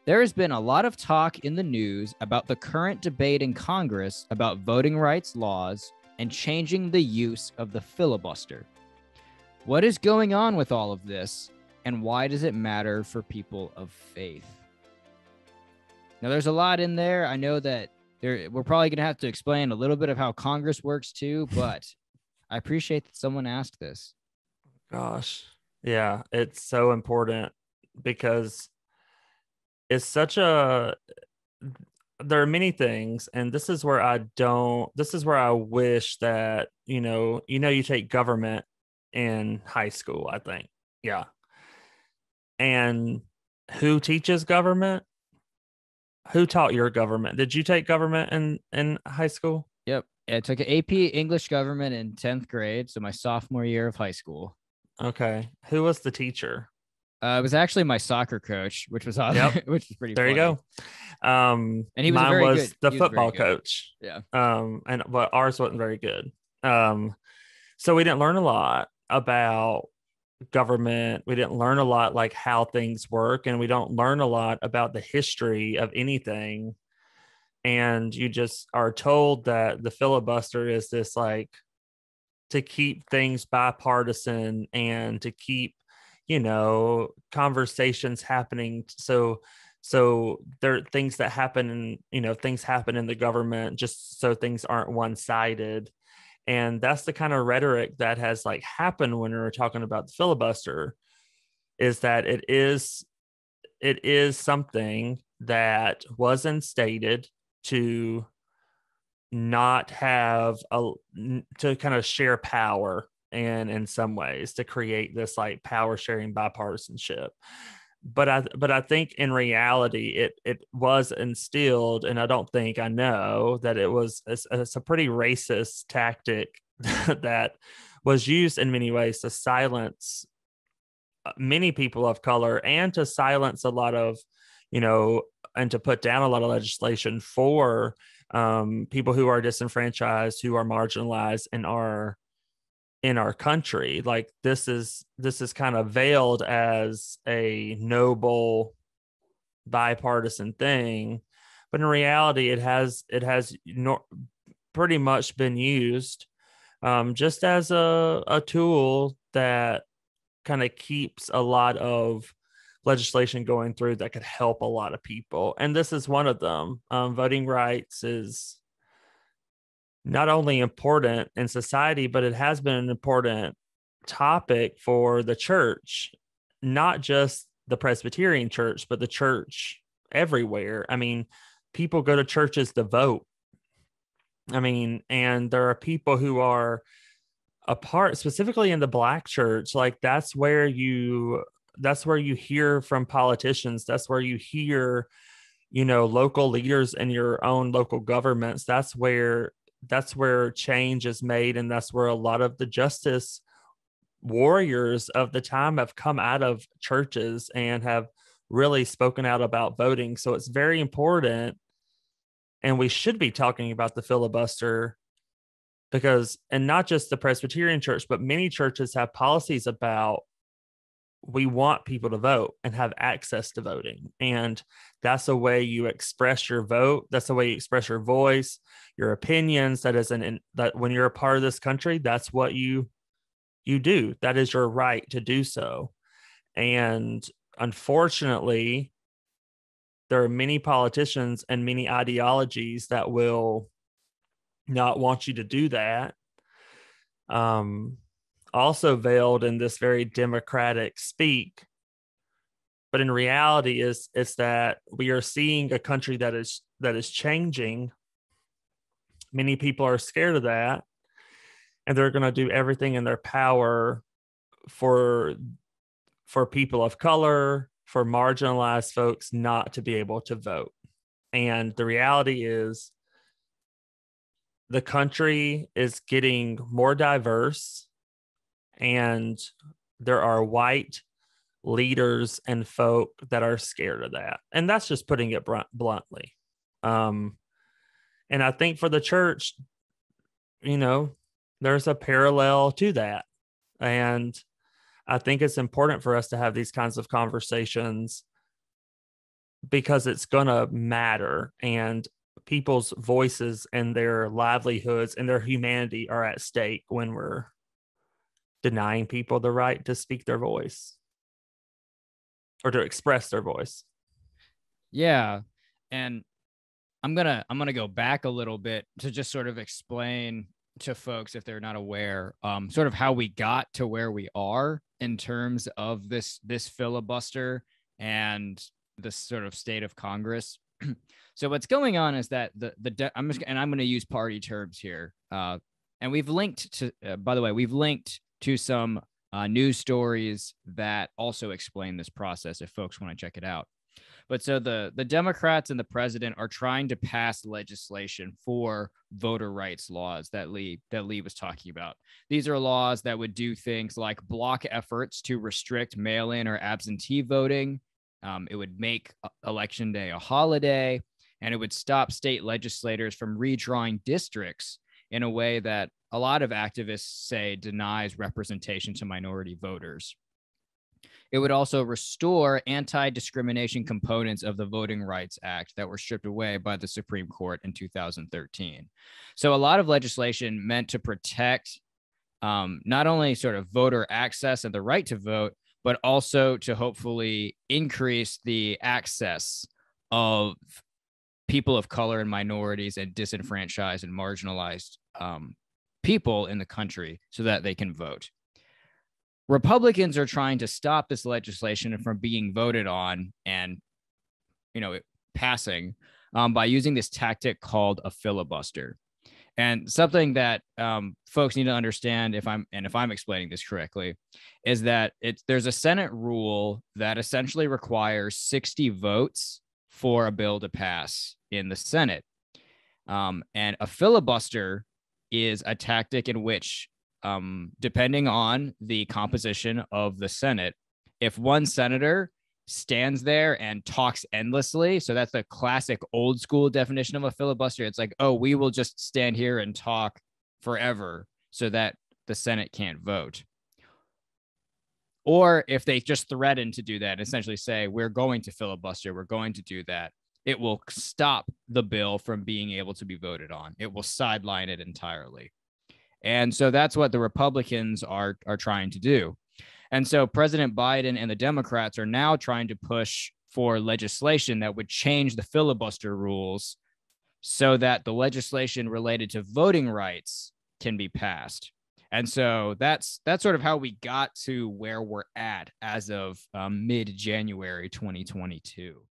There has been a lot of talk in the news about the current debate in Congress about voting rights laws and changing the use of the filibuster. What is going on with all of this, and why does it matter for people of faith? Now, there's a lot in there. I know that we're probably going to have to explain a little bit of how Congress works too, but I appreciate that someone asked this. Gosh, yeah, it's so important because it's such a there are many things, and this is where I wish that you take government in high school, I think. Yeah. And who teaches government? Who taught your government? Did you take government in high school? Yep. I took an AP English government in 10th grade, so my sophomore year of high school. Okay. Who was the teacher? It was actually my soccer coach, which was Yep. which was pretty There funny. you go. And he was Mine very was good. the He was very football good. coach. Yeah. But ours wasn't very good. So we didn't learn a lot about government. We didn't learn a lot like how things work, and we don't learn a lot about the history of anything. And you just are told that the filibuster is this, like, to keep things bipartisan and to keep conversations happening. So there are things that happen, and things happen in the government just so things aren't one-sided. And that's the kind of rhetoric that has like happened when we're talking about the filibuster, is that it is something that was instated to not have to kind of share power, and in some ways to create this like power sharing bipartisanship. But I think in reality it was instilled, and I know that it's a pretty racist tactic that was used in many ways to silence many people of color, and to silence a lot of and to put down a lot of legislation for people who are disenfranchised, who are marginalized in our country. Like this is kind of veiled as a noble bipartisan thing, but in reality it has pretty much been used just as a tool that kind of keeps a lot of legislation going through that could help a lot of people. And this is one of them. Voting rights is not only important in society, but it has been an important topic for the church, not just the Presbyterian church, but the church everywhere. I mean, people go to churches to vote. I mean, and there are people who are a part, specifically in the Black church, like that's where you hear from politicians. That's where you hear, local leaders in your own local governments. That's where change is made. And that's where a lot of the justice warriors of the time have come out of churches and have really spoken out about voting. So it's very important. And we should be talking about the filibuster because, and not just the Presbyterian church, but many churches have policies about, we want people to vote and have access to voting. And that's a way you express your vote. That's the way you express your voice, your opinions. That when you're a part of this country, that's what you do. That is your right to do so. And unfortunately, there are many politicians and many ideologies that will not want you to do that. Also veiled in this very democratic speak, but in reality is that we are seeing a country that is changing. Many people are scared of that, and they're going to do everything in their power for people of color, for marginalized folks not to be able to vote. And the reality is the country is getting more diverse, and there are white leaders and folk that are scared of that. And that's just putting it bluntly. And I think for the church, there's a parallel to that. And I think it's important for us to have these kinds of conversations because it's going to matter, and people's voices and their livelihoods and their humanity are at stake when we're denying people the right to speak their voice or to express their voice. Yeah. And I'm gonna go back a little bit to just sort of explain to folks, if they're not aware, sort of how we got to where we are in terms of this filibuster and this sort of state of Congress. So what's going on is that I'm going to use party terms here, and we've linked to. By the way, we've linked to some news stories that also explain this process if folks want to check it out. But so the Democrats and the president are trying to pass legislation for voter rights laws that Lee was talking about. These are laws that would do things like block efforts to restrict mail-in or absentee voting. It would make Election Day a holiday, and it would stop state legislators from redrawing districts in a way that a lot of activists say denies representation to minority voters. It would also restore anti-discrimination components of the Voting Rights Act that were stripped away by the Supreme Court in 2013. So a lot of legislation meant to protect not only sort of voter access and the right to vote, but also to hopefully increase the access of people of color and minorities and disenfranchised and marginalized people in the country so that they can vote. Republicans are trying to stop this legislation from being voted on and, passing by using this tactic called a filibuster. And something that folks need to understand, if I'm explaining this correctly, is that there's a Senate rule that essentially requires 60 votes for a bill to pass in the Senate. And a filibuster is a tactic in which, depending on the composition of the Senate, if one senator stands there and talks endlessly, so that's the classic old school definition of a filibuster. It's like, oh, we will just stand here and talk forever so that the Senate can't vote. Or if they just threaten to do that, essentially say, we're going to filibuster, we're going to do that, it will stop the bill from being able to be voted on. It will sideline it entirely. And so that's what the Republicans are trying to do. And so President Biden and the Democrats are now trying to push for legislation that would change the filibuster rules so that the legislation related to voting rights can be passed. And so that's sort of how we got to where we're at as of mid-January 2022.